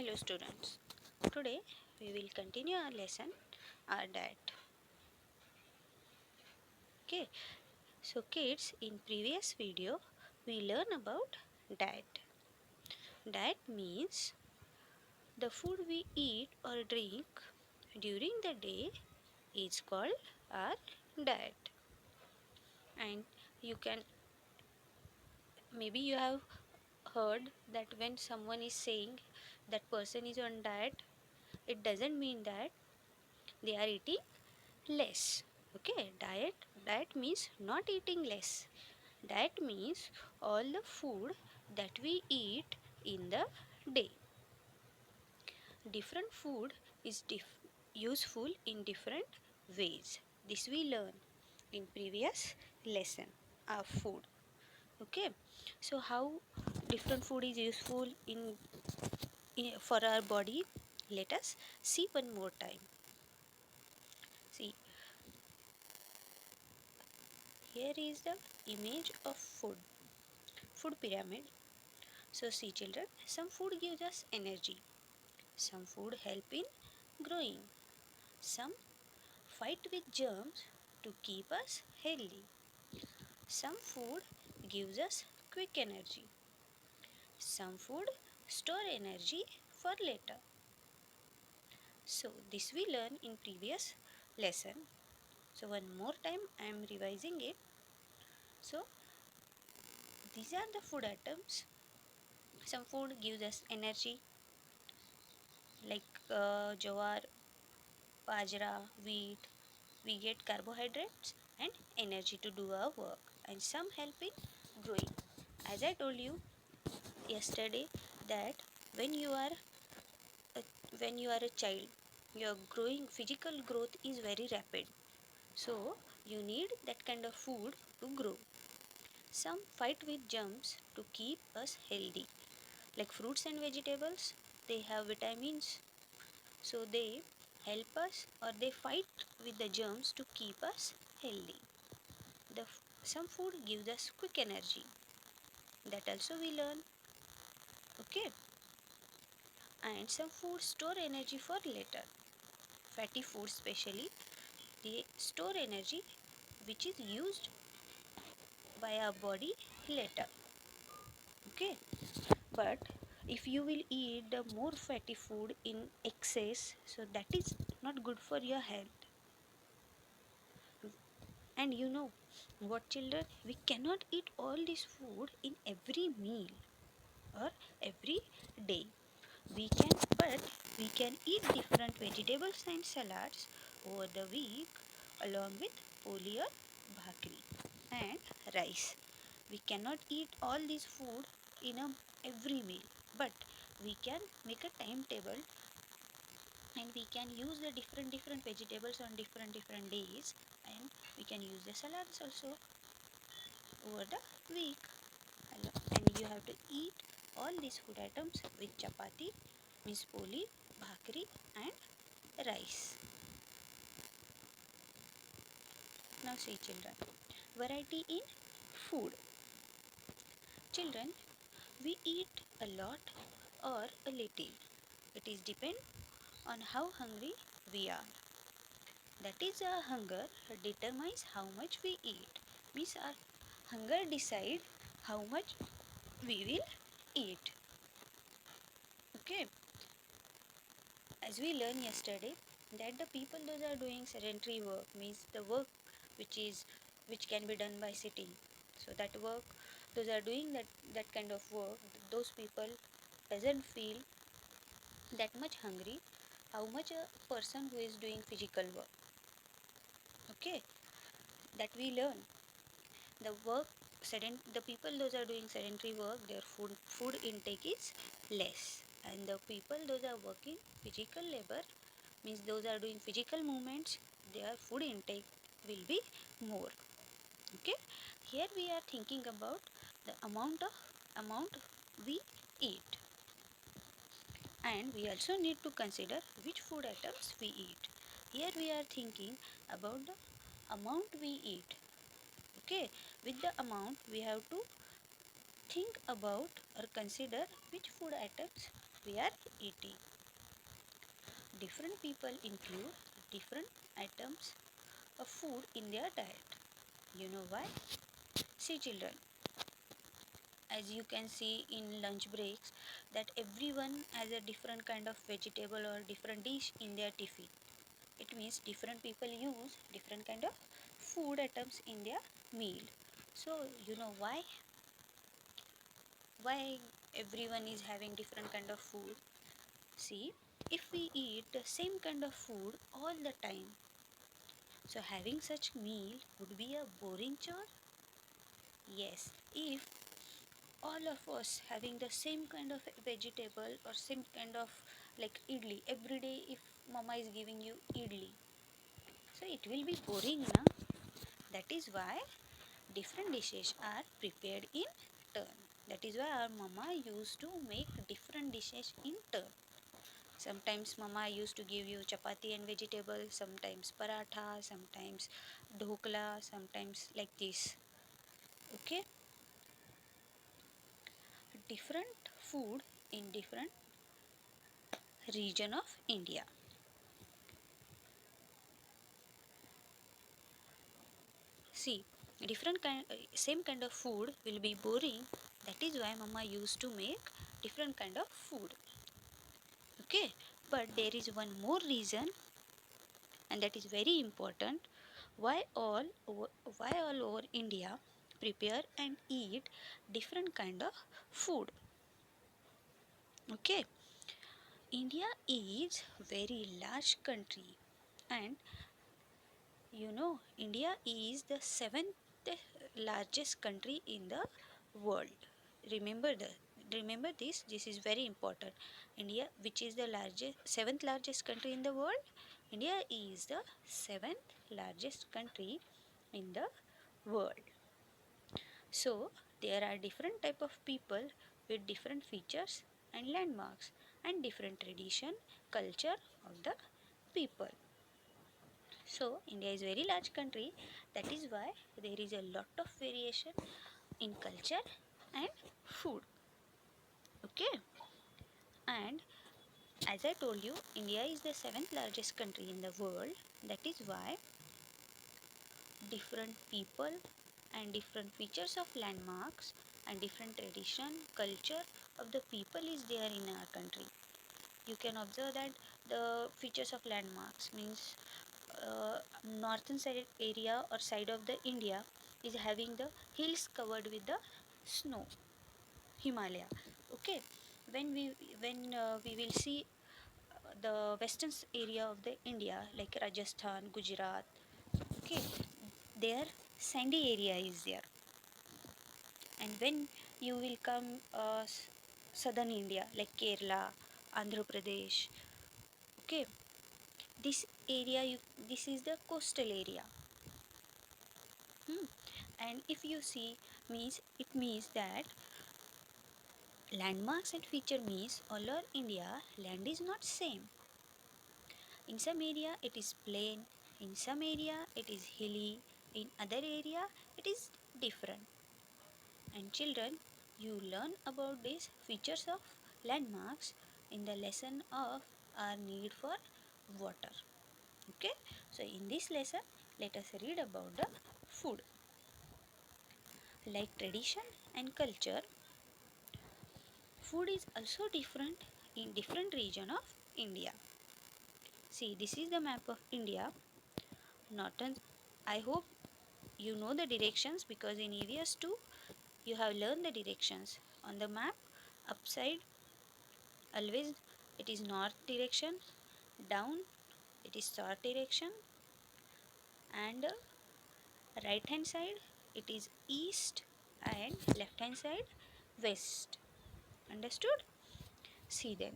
Hello students, today we will continue our lesson, our diet. Okay, so kids, in previous video we learn about diet. Diet means the food we eat or drink during the day is called our diet. And you can, maybe you have heard that when someone is saying that person is on diet, it doesn't mean that they are eating less. Okay, diet means not eating less. Diet means all the food that we eat in the day. Different food is useful in different ways. This we learn in previous lesson of food. Okay, so how different food is useful for our body, let us see one more time. See, here is the image of food pyramid. So see children, some food gives us energy, some food help in growing, some fight with germs to keep us healthy, some food gives us quick energy, some food store energy for later. So this we learn in previous lesson. So one more time I am revising it. So these are the food items. Some food gives us energy like jowar, bajra, wheat. We get carbohydrates and energy to do our work, and some help in growing. As I told you yesterday that when you are a, when you are a child, your growing physical growth is very rapid. So you need that kind of food to grow. Some fight with germs to keep us healthy. Like fruits and vegetables, they have vitamins, so they help us or they fight with the germs to keep us healthy. Some food gives us quick energy, that also we learn. Okay, and some food store energy for later. Fatty foods especially, they store energy which is used by our body later. Okay, but if you will eat the more fatty food in excess, so that is not good for your health. And you know what children, we cannot eat all this food in every meal or every day. We can, but we can eat different vegetables and salads over the week along with poli or bhakri and rice. We cannot eat all this food in every meal, but we can make a timetable and we can use the different vegetables on different days, and we can use the salads also over the week. And you have to eat all these food items with chapati, means poli, bhakri and rice. Now see children, variety in food. Children, we eat a lot or a little. It is depend on how hungry we are. That is, our hunger determines how much we eat. Means our hunger decide how much we will eat. Okay, as we learned yesterday that the people those are doing sedentary work, means the work which can be done by sitting, so that work those are doing that kind of work, those people doesn't feel that much hungry how much a person who is doing physical work. Okay, that we learn the work the people those are doing sedentary work, their food intake is less, and the people those are working physical labor, means those are doing physical movements, their food intake will be more. Okay, here we are thinking about the amount we eat, and we also need to consider which food items we eat. Here we are thinking about the amount we eat. Okay, with the amount we have to think about or consider which food items we are eating. Different people include different items of food in their diet. You know why? See children, as you can see in lunch breaks that everyone has a different kind of vegetable or different dish in their tiffin. It means different people use different kind of food items in their meal. So you know why everyone is having different kind of food. See, if we eat the same kind of food all the time, so having such meal would be a boring chore. Yes, if all of us having the same kind of vegetable or same kind of like idli every day, if mama is giving you idli, so it will be boring na. That is why different dishes are prepared in turn. That is why our mama used to make different dishes in turn. Sometimes mama used to give you chapati and vegetable, sometimes paratha, sometimes dhokla, sometimes like this. Okay, different food in different region of India. See, different kind, same kind of food will be boring. That is why mama used to make different kind of food. Okay, but there is one more reason, and that is very important. Why why all over India prepare and eat different kind of food. Okay, India is very large country, and you know India is the seventh largest country in the world. Remember the remember this. This is very important. India, which is the largest seventh largest country in the world. India is the seventh largest country in the world. So there are different type of people with different features and landmarks and different tradition, culture of the people. So India is very large country. That is why there is a lot of variation in culture and food. Okay, and as I told you, India is the seventh largest country in the world. That is why different people and different features of landmarks and different tradition, culture of the people is there in our country. You can observe that the features of landmarks means northern side area or side of the India is having the hills covered with the snow, Himalaya. Okay, when we will see the western area of the India like Rajasthan, Gujarat. Okay, there sandy area is there, and when you will come southern India like Kerala, Andhra Pradesh. Okay, this area this is the coastal area. Hmm. And if you see means it means that landmarks and feature means all over India land is not same. In some area it is plain, in some area it is hilly, in other area it is different. And children, you learn about these features of landmarks in the lesson of our need for water. Okay, so in this lesson let us read about the food. Like tradition and culture, food is also different in different region of India. See, this is the map of India. Northern, I hope you know the directions because in EVS 2 you have learned the directions. On the map, upside always it is north direction, down it is south direction, and right hand side it is east, and left hand side west. Understood? See then,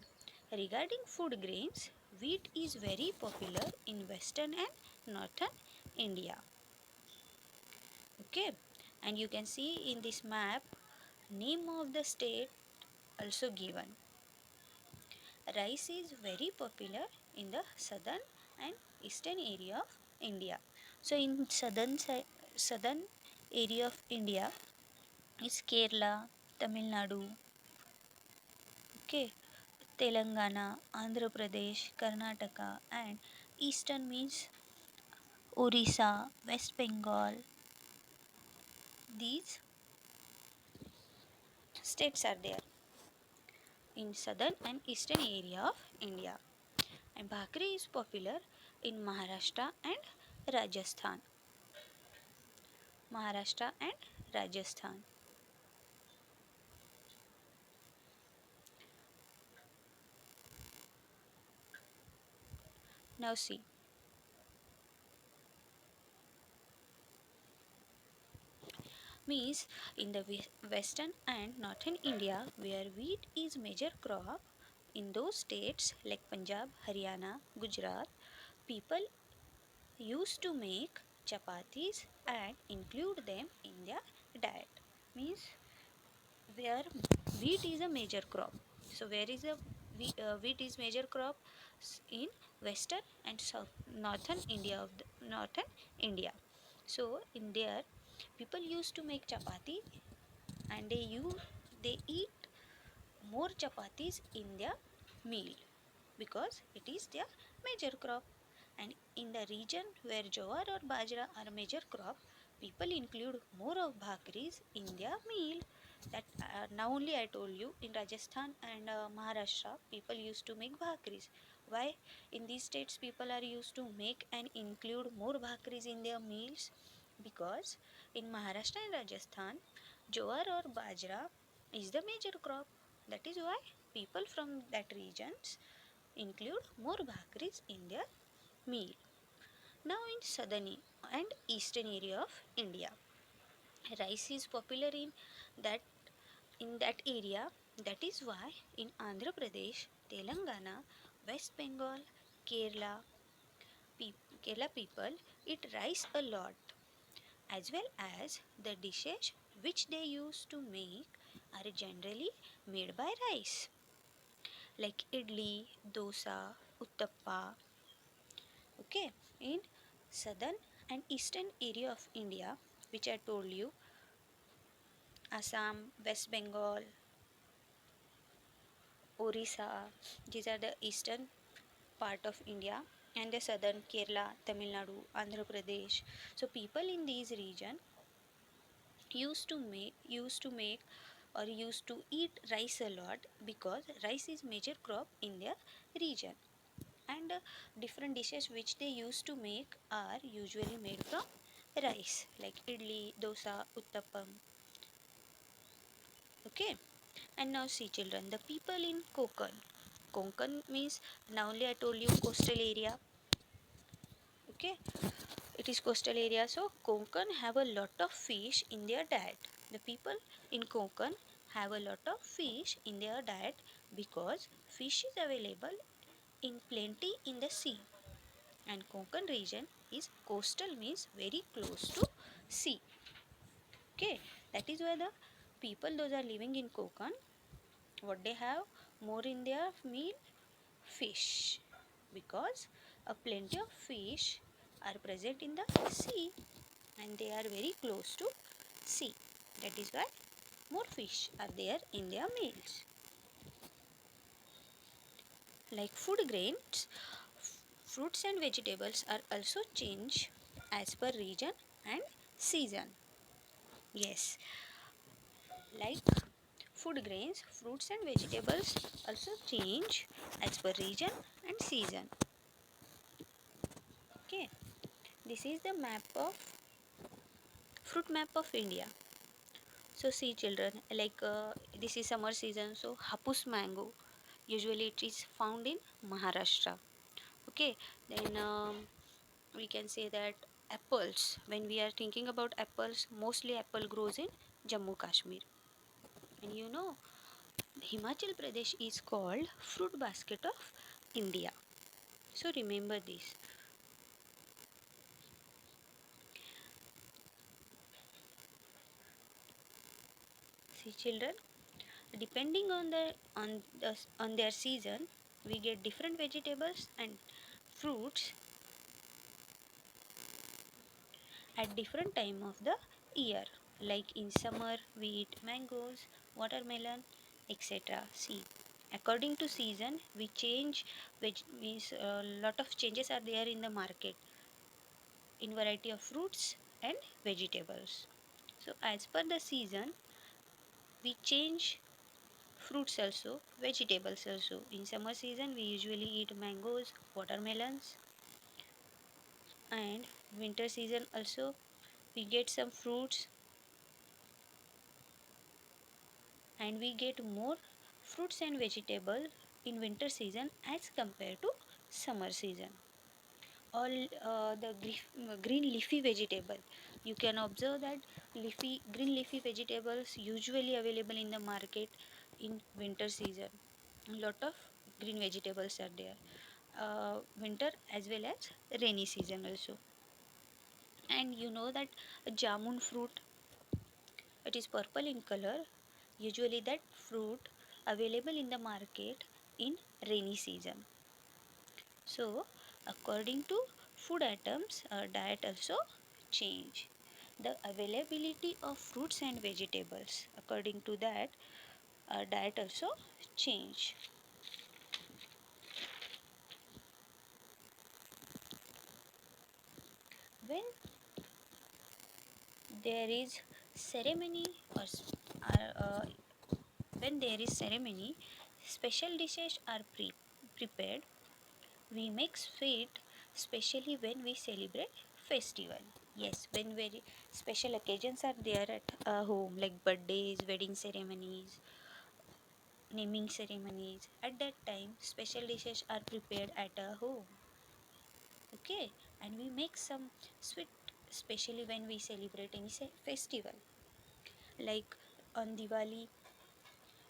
regarding food grains, wheat is very popular in western and northern India. Okay, and you can see in this map name of the state also given. Rice is very popular in the southern and eastern area of India. So in southern area of India is Kerala, Tamil Nadu. Okay, Telangana, Andhra Pradesh, Karnataka, and eastern means Orissa, West Bengal. These states are there in southern and eastern area of India. And bhakri is popular in Maharashtra and Rajasthan. Maharashtra and Rajasthan. Now see, means in the western and northern India where wheat is major crop, in those states like Punjab, Haryana, Gujarat, people used to make chapatis and include them in their diet. Means where wheat is a major crop. So where is a wheat is major crop? In western and south northern India of the northern India. So in there people used to make chapati and they eat more chapatis in their meal because it is their major crop. And in the region where jowar or bajra are major crop, people include more of bhakris in their meal. That now only I told you in Rajasthan and Maharashtra people used to make bhakris. Why in these states people are used to make and include more bhakris in their meals? Because in Maharashtra and Rajasthan, jowar or bajra is the major crop. That is why people from that regions include more bhakris in their meal. Now in southern and eastern area of India, rice is popular that that area. That is why in Andhra Pradesh, Telangana, West Bengal, Kerala, Kerala people eat rice a lot, as well as the dishes which they use to make are generally made by rice, like idli, dosa, uttappa. Okay, in southern and eastern area of India, which I told you, Assam, West Bengal, Orissa, these are the eastern part of India, and the southern Kerala, Tamil Nadu, Andhra Pradesh. So people in these region used to make or used to eat rice a lot because rice is major crop in their region. And different dishes which they used to make are usually made from rice, like idli, dosa, uttapam. Okay, and now see children, the people in Konkan means now only I told you coastal area. Okay, it is coastal area, so Konkan have a lot of fish in their diet. The people in Konkan have a lot of fish in their diet because fish is available in plenty in the sea. And Konkan region is coastal means very close to sea. Okay, that is why the people those are living in Konkan, what they have more in their meal, fish, because a plenty of fish are present in the sea and they are very close to sea. That is why more fish are there in their meals. Like food grains, fruits and vegetables are also changed as per region and season. Yes, like food grains, fruits and vegetables also change as per region and season. Okay, this is the map of fruit map of India. So see children, like this is summer season, so hapus mango usually it is found in Maharashtra. Okay, then we can say that apples, when we are thinking about apples, mostly apple grows in Jammu Kashmir. And you know, Himachal Pradesh is called fruit basket of India. So remember this. See children, depending on their season, we get different vegetables and fruits at different time of the year. Like in summer, we eat mangoes, watermelon, etc. See, According to season, we change. A lot of changes are there in the market in variety of fruits and vegetables. So as per the season, we change fruits also, vegetables also. In summer season, we usually eat mangoes, watermelons, and winter season also we get some fruits, and we get more fruits and vegetable in winter season as compared to summer season. All the green leafy vegetable, you can observe that green leafy vegetables usually available in the market in winter season. A lot of green vegetables are there, winter as well as rainy season also. And you know that jamun fruit, it is purple in color, usually that fruit available in the market in rainy season. So according to food items, our diet also change. The availability of fruits and vegetables, according to that, our diet also change. When there is ceremony or when there is ceremony, special dishes are prepared. We make sweet, especially when we celebrate festival. Yes, when very special occasions are there at home, like birthdays, wedding ceremonies, naming ceremonies. At that time, special dishes are prepared at a home. Okay, and we make some sweet, especially when we celebrate any festival. Like on Diwali,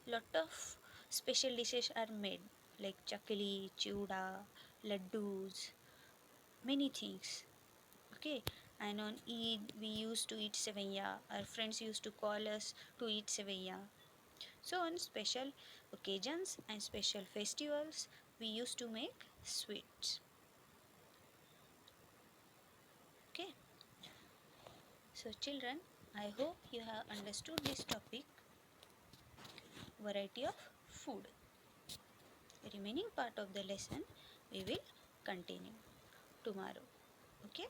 lot of special dishes are made, like chakli, chuda, laddus, many things. Okay, and on Eid we used to eat sevaya. Our friends used to call us to eat sevaya. So on special occasions and special festivals, we used to make sweets. Okay, so children, I hope you have understood this topic, variety of food. The remaining part of the lesson we will continue tomorrow. Okay.